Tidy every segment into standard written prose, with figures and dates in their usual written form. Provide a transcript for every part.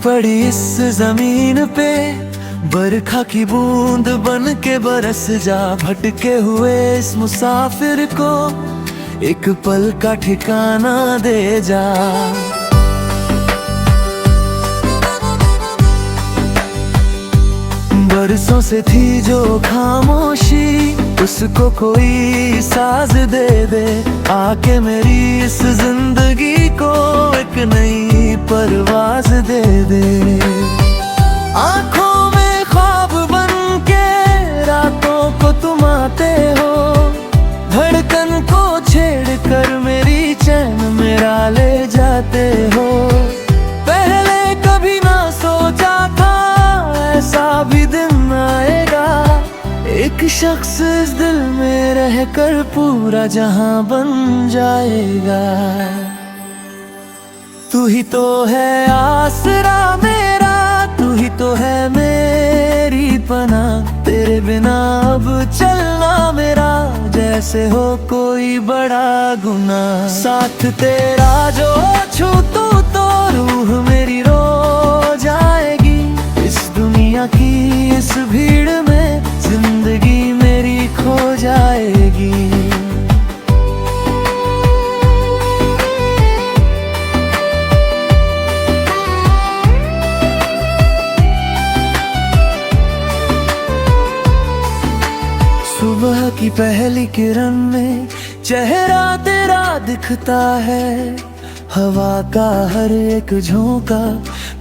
पड़ी इस जमीन पे, बरखा की बूंद बन के बरस जा। भटके हुए इस मुसाफिर को एक पल का ठिकाना दे जा। बरसों से थी जो खामोशी, उसको कोई साज दे दे। आके मेरी इस जिंदगी को एक नई परवाज दे दे। आँखों में ख्वाब बन के रातों को तुम आते हो, धड़कन को छेड़ कर मेरी चैन मेरा ले जाते हो। पहले कभी ना सोचा था ऐसा भी दिन आएगा, एक शख्स इस दिल में रहकर पूरा जहां बन जाएगा। तू ही तो है आसरा मेरा, तू ही तो है मेरी पनाह। तेरे बिना अब चलना मेरा जैसे हो कोई बड़ा गुनाह। साथ तेरा जो छू तू तो रूह मेरी रो जाएगी। इस दुनिया की इस भीड़ में जिंदगी मेरी खो जाएगी। सुबह की पहली किरण में चेहरा तेरा दिखता है। हवा का हर एक झोंका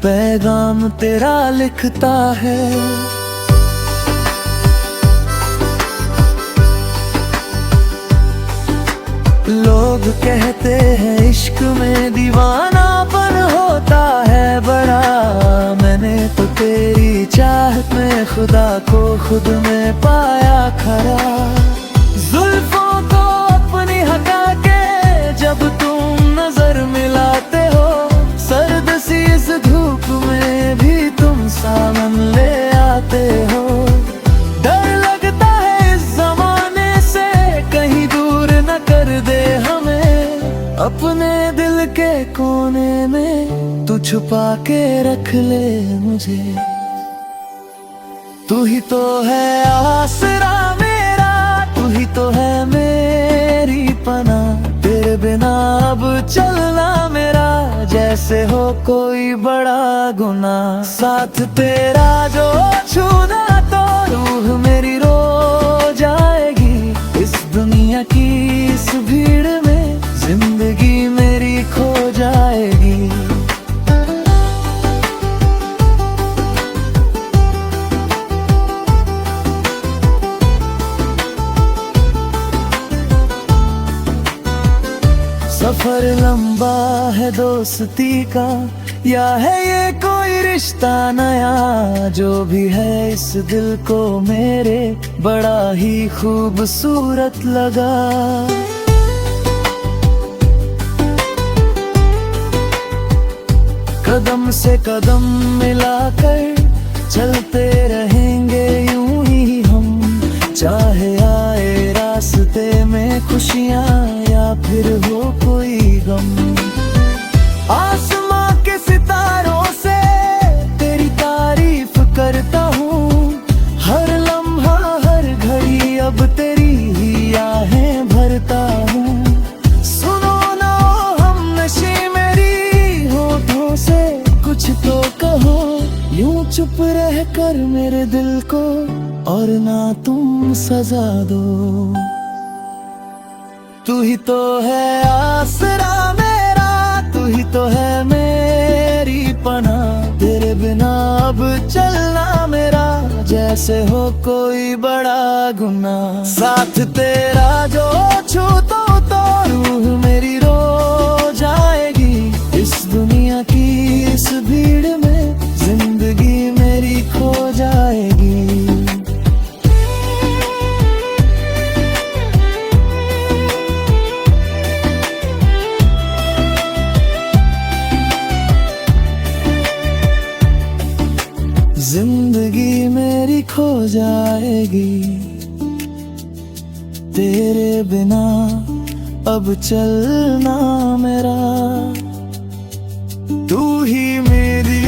पैगाम तेरा लिखता है। लोग कहते हैं इश्क में दीवानापन होता है बड़ा। मैंने तो तेरी चाहत में खुदा को खुद में पाया खरा। जुल्फों को अपनी हटा के जब तुम नजर मिलाते हो, सर्द सी इस धूप में भी तुम सामन ले आते हो। डर लगता है इस जमाने से कहीं दूर न कर दे हमें, अपने दिल के कोने में तू छुपा के रख ले मुझे। तू ही तो है आसरा मेरा, तू ही तो है मेरी पनाह। तेरे बिना अब चलना मेरा जैसे हो कोई बड़ा गुनाह। साथ तेरा जो छूना तो रूह मेरी रो जाएगी। इस दुनिया की इस भीड़ में जिंदगी मेरी खो जाएगी। सफर लंबा है दोस्ती का, या है ये कोई रिश्ता नया। जो भी है इस दिल को मेरे बड़ा ही खूबसूरत लगा। कदम से कदम मिलाकर चलते रहेंगे यूं ही हम। चाहे आए रास्ते में खुशियाँ या फिर हो कोई गम। आसमां के सितारों से तेरी तारीफ करता हूँ। हर लम्हा हर घड़ी अब तेरी ही आहें भरता हूँ। सुनो ना हम नशी मेरी होठों से कुछ तो कहो। यूं चुप रह कर मेरे दिल को और ना तुम सजा दो। तू ही तो है आसरा मेरा, तू ही तो है मेरी पनाह। तेरे बिना अब चलना मेरा जैसे हो कोई बड़ा गुनाह। साथ तेरा जो छू तो रूह मेरी रो जाएगी। इस दुनिया की इस भीड़ में जिंदगी मेरी खो जाएगी। जिंदगी मेरी खो जाएगी। तेरे बिना अब चलना मेरा। तू ही मेरी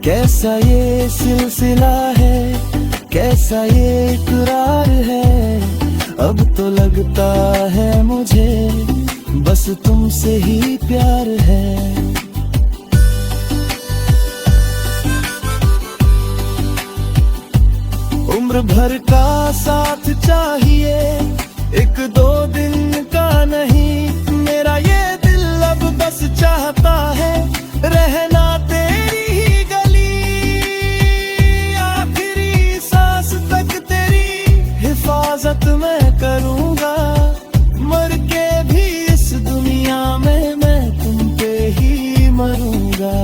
कैसा ये सिलसिला है, कैसा ये इकरार है। अब तो लगता है मुझे बस तुमसे ही प्यार है। उम्र भर का साथ चाहिए, एक दो दिन का नहीं। मेरा ये दिल अब बस चाहता है रहना तेरी ही गली। आखिरी सांस तक तेरी हिफाजत मैं करूंगा, मर के भी इस दुनिया में मैं तुम पे ही मरूंगा।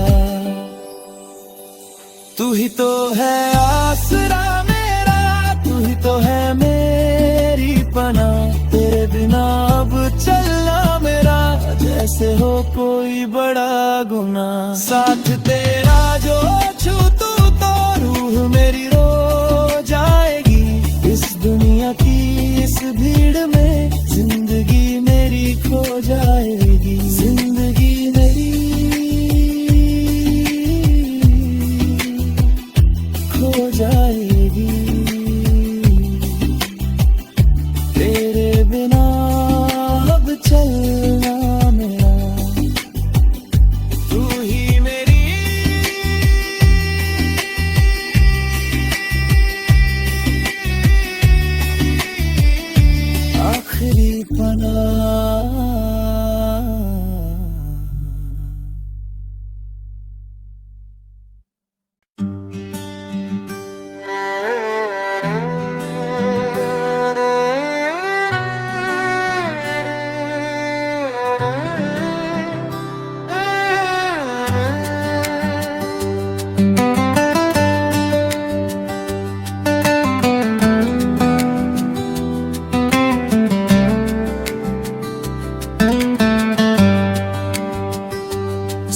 तू ही तो है आसरा मेरा, तू ही तो है मेरी पनाह। तेरे बिना अब चलना मेरा जैसे हो कोई बड़ा गुनाह। साथ तेरा जो छू तू तो रूह मेरी रो जाएगी। इस दुनिया की इस भीड़ में जिंदगी मेरी खो जाएगी। जिंदगी मेरी खो जाएगी तेरे बिना अब चलना मेरा। तू ही मेरी आखिरी पनाह।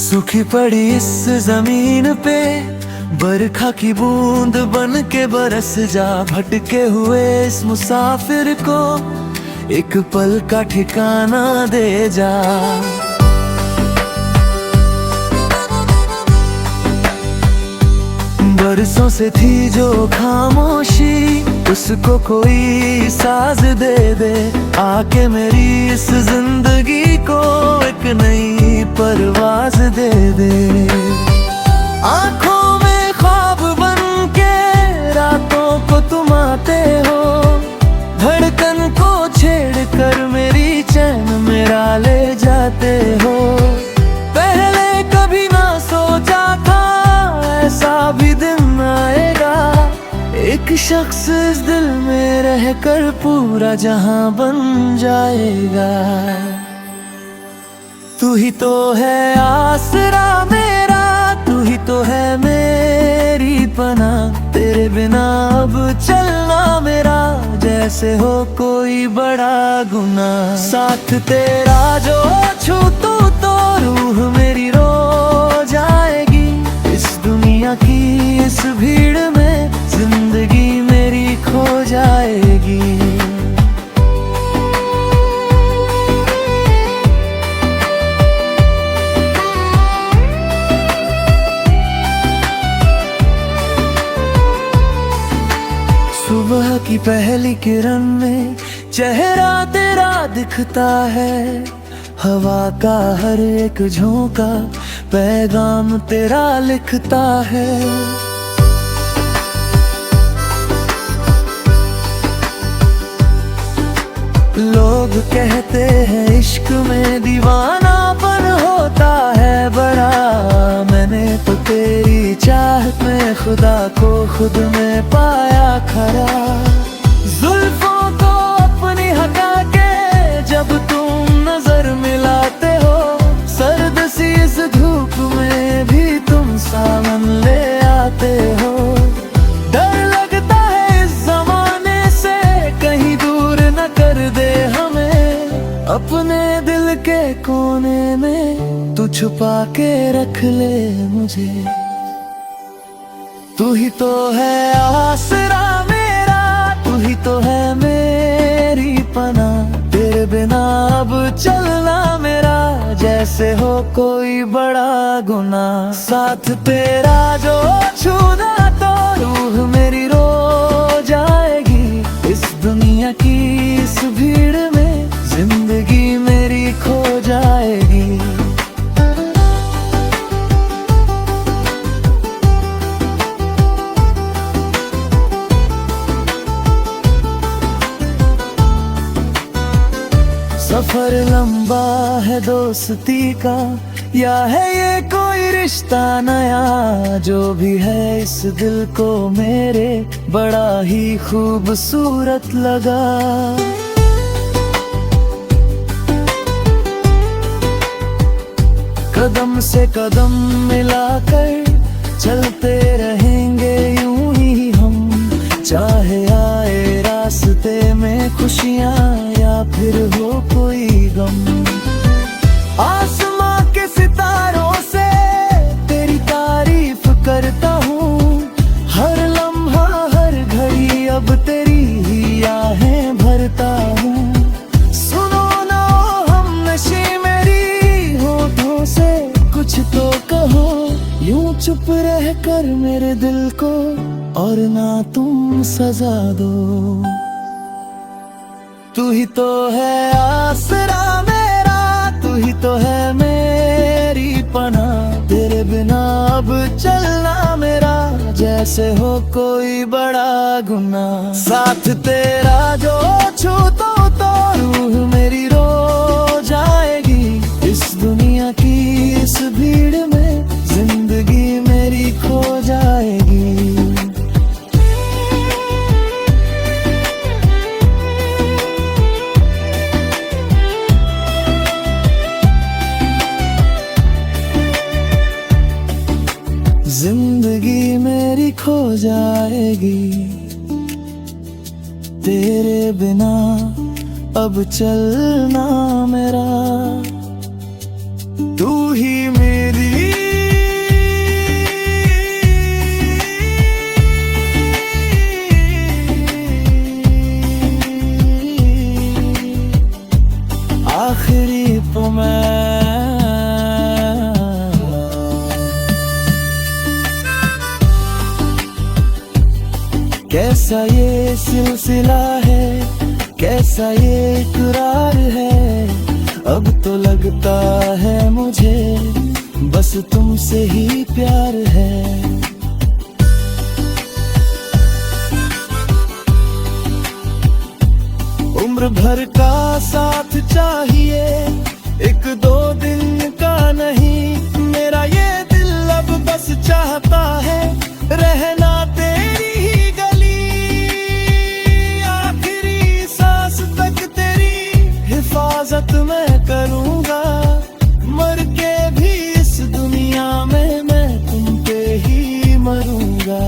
सूखी पड़ी इस जमीन पे बरखा की बूंद बन के बरस जा। भटके हुए इस मुसाफिर को एक पल का ठिकाना दे जा। बरसों से थी जो खामोशी, उसको कोई साज दे दे। आके मेरी इस जिंदगी को एक नई परवाज दे दे। आंखों में ख्वाब बन के रातों को तुम आते हो। धड़कन को छेड़ कर मेरी चैन मेरा ले जाते हो। पहले कभी ना सोचा था ऐसा भी दिन आएगा। एक शख्स इस दिल में रहकर पूरा जहां बन जाएगा। तू ही तो है आसरा मेरा, तू ही तो है मेरी पनाह। तेरे बिना अब चलना मेरा जैसे हो कोई बड़ा गुनाह। साथ तेरा जो छू तू तो रूह मेरी रो जाएगी। इस दुनिया की इस भीड़ में जिंदगी मेरी खो जाएगी। सुबह की पहली किरण में चेहरा तेरा दिखता है। हवा का हर एक झोंका पैगाम तेरा लिखता है। लोग कहते हैं इश्क में दीवानापन होता है बड़ा। मैंने तो तेरी चाहत में खुदा को खुद में पाया खरा। जुल्फों को अपनी हटा के जब तुम नजर मिलाते हो, सर्द सी इस धूप में भी तुम सावन ले आते हो। डर लगता है इस जमाने से कहीं दूर न कर दे हमें। अपने दिल के कोने में तू छुपा के रख ले मुझे। तू ही तो है आसरा मेरा, तू ही तो है मेरी पनाह। तेरे बिना अब चलना मेरा जैसे हो कोई बड़ा गुनाह। साथ तेरा जो छूना तो रूह मेरी रो जाएगी। इस दुनिया की इस भीड़ में जिंदगी मेरी खो जाएगी। सफर लंबा है दोस्ती का, या है ये कोई रिश्ता नया। जो भी है इस दिल को मेरे बड़ा ही खूबसूरत लगा। कदम से कदम मिलाकर चलते रहेंगे यूं ही हम। चाहे आए रास्ते में खुशियाँ या फिर हो कोई गम। आसमां के सितारों से तेरी तारीफ करता हूँ। हर लम्हा हर घड़ी अब तेरी ही आहें भरता हूँ। सुनो ना हम नशी मेरी होठों से कुछ तो कहो। यूं चुप रह कर मेरे दिल को और ना तुम सजा दो। तू ही तो है आसरा मेरा, तू ही तो है मेरी पनाह। तेरे बिना अब चलना मेरा जैसे हो कोई बड़ा गुनाह। साथ तेरा जो छू तो रूह मेरी रो जाएगी। इस दुनिया की इस भीड़ में जिंदगी मेरी खो जाएगी। जिंदगी मेरी खो जाएगी। तेरे बिना अब चलना मेरा। तू ही मेरी आखिरी मैं। कैसा ये सिलसिला है, कैसा ये इकरार है। अब तो लगता है मुझे बस तुमसे ही प्यार है। उम्र भर का साथ चाहिए, एक दो दिन का नहीं। मेरा ये दिल अब बस चाहता है रहना तेरी ही गली। आखिरी सांस तक तेरी हिफाजत मैं करूंगा। मर के भी इस दुनिया में मैं तुम पे ही मरूंगा।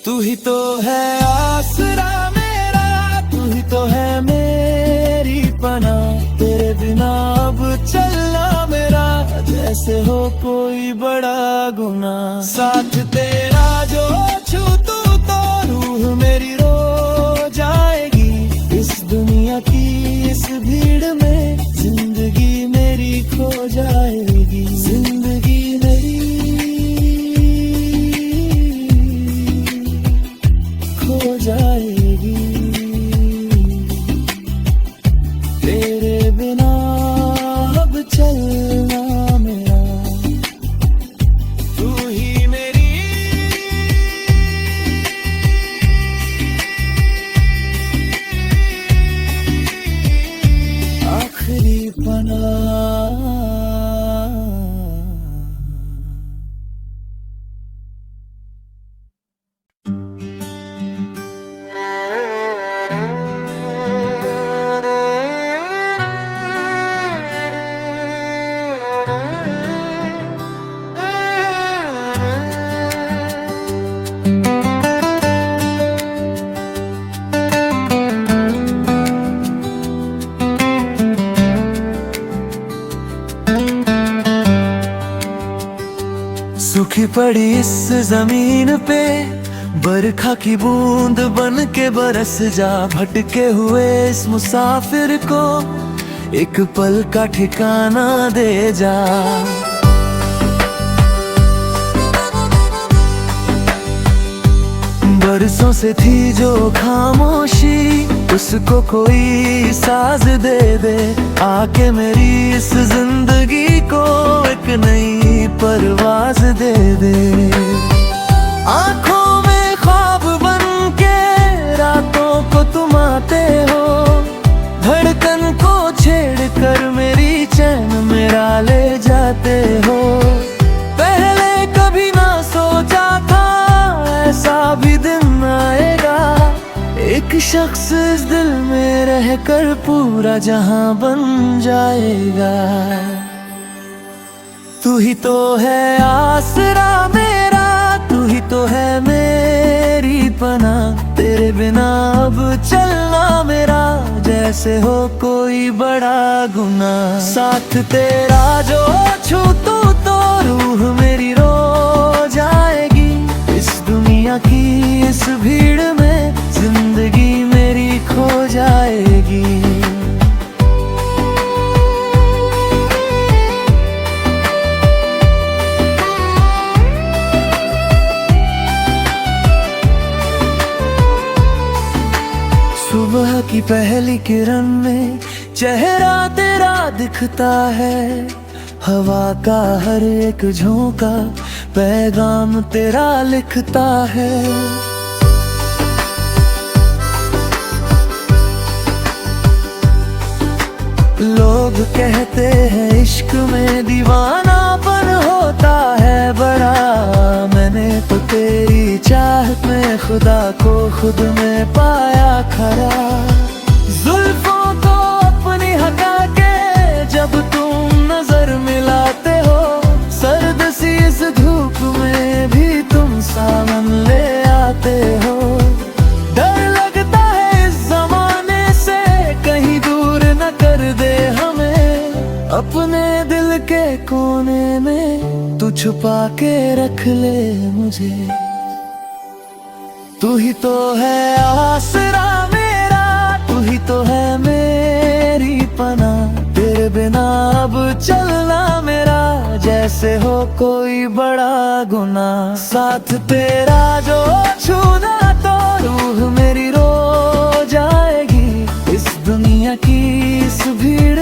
तू ही तो है आसरा मेरा, तू ही तो है मेरी पनाह। तेरे बिना अब चलना मेरा जैसे हो कोई बड़ा गुनाह। साथ तेरा जो छू तो रूह मेरी रो जाएगी। इस दुनिया की इस भीड़ में जिंदगी मेरी खो जाएगी। जिंदगी मेरी खो जाएगी। तेरे बिना अब चलना मेरा। तू ही मेरी आखिरी पनाह। सूखी पड़ी इस जमीन पे बरखा की बूंद बन के बरस जा, भटके हुए इस मुसाफिर को एक पल का ठिकाना दे जा। बरसों से थी जो खामोशी, उसको कोई साज दे दे। आके मेरी इस जिंदगी को एक नई परवाज दे दे। आंखों में ख्वाब बन के रातों को तुम आते हो, धड़कन को छेड़ कर मेरी चैन मेरा ले जाते हो। पहले कभी ना सोचा था ऐसा भी दिन आएगा, एक शख्स इस दिल में रहकर पूरा जहां बन जाएगा। तू ही तो है आसरा मेरा, तू ही तो है मेरी पनाह। तेरे बिना अब चलना मेरा जैसे हो कोई बड़ा गुनाह। साथ तेरा जो छू तू तो रूह मेरी रो जाएगी। इस दुनिया की इस भीड़ में जिंदगी मेरी खो जाएगी। सुबह की पहली किरण में चेहरा तेरा दिखता है। हवा का हर एक झोंका पैगाम तेरा लिखता है। लोग कहते हैं इश्क में दीवानापन होता है बड़ा। मैंने तो तेरी चाहत में खुदा को खुद में पाया खड़ा। जुल्फों को अपनी हटा के जब तुम नजर मिलाते हो, सर्द सी इस धूप में भी तुम सावन ले आते हो। डर लगता है इस जमाने से कहीं दूर न कर दे हमें, अपने दिल के कोने में तू छुपा के रख ले मुझे। तू ही तो है आसरा मेरा, तू ही तो है मेरी पनाह। तेरे बिना अब चलना मेरा जैसे हो कोई बड़ा गुनाह। साथ तेरा जो छूना तो रूह मेरी रो जाएगी। इस दुनिया की इस भीड़